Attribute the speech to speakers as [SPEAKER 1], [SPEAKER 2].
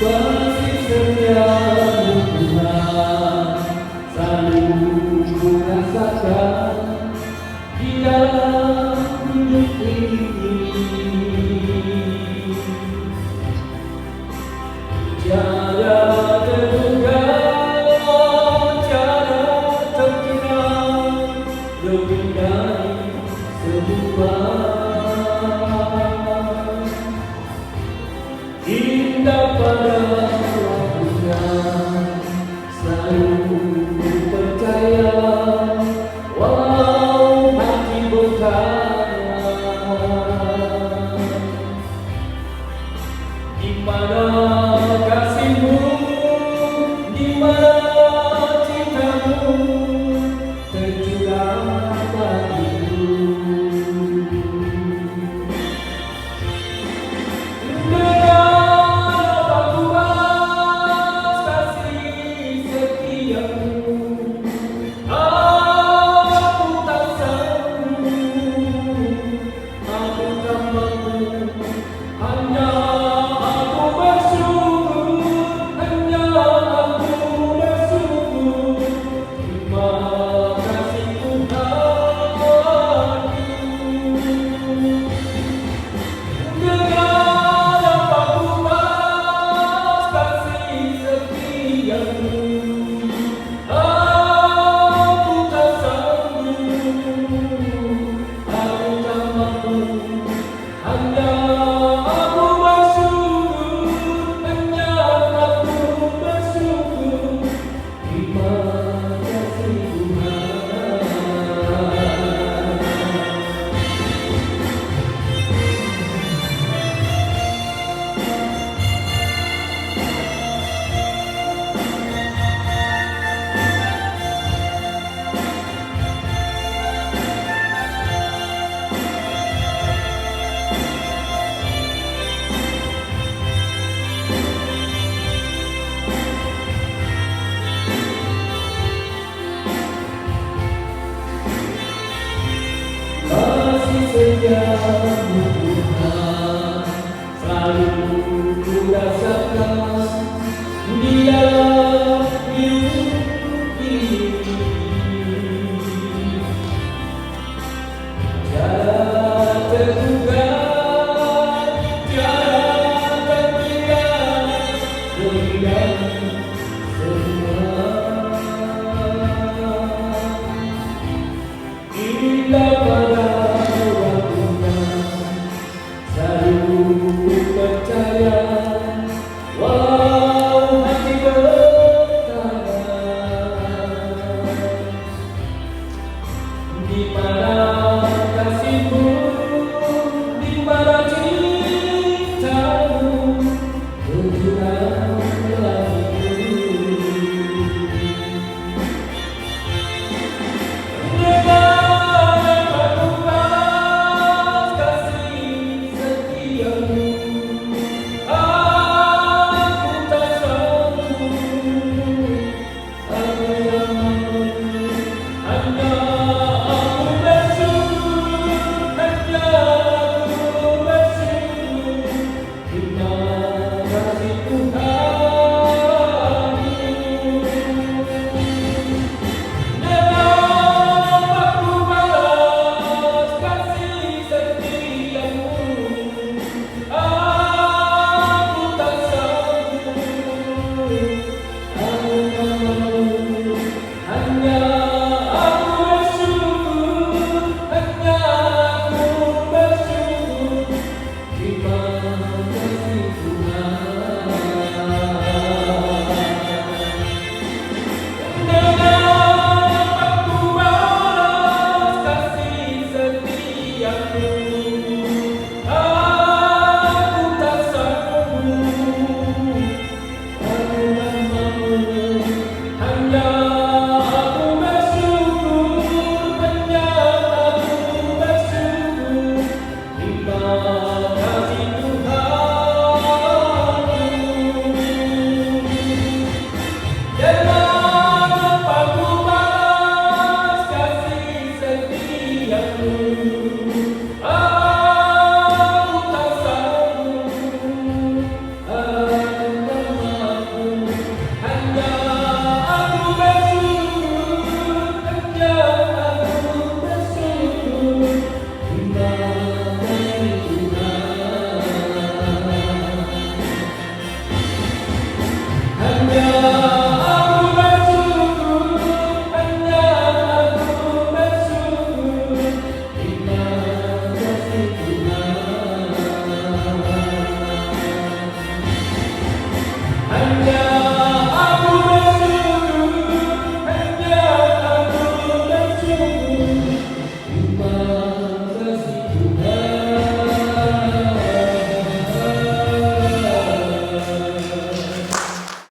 [SPEAKER 1] kasih setiamu Tuhan selalu ku rasakan di dalam hidup ini. Tiada terduga, tiada terkira, lebih dari serupa. Indah pada waktunya, selalu ku percaya, walau hati bertanya, di mana kasihmu, di mana cintamu tercurah bagiku. Setiamu Tuhan selalu ku rasakan di dalam hidup ini. Tiada terduga, tiada terkira, lebih dari semua. Indah pada percaya, walau hati bertanya, di mana kasihmu, di mana cintamu tercurah bagiku. Hanya aku bersyukur, hanya aku bersyukur, di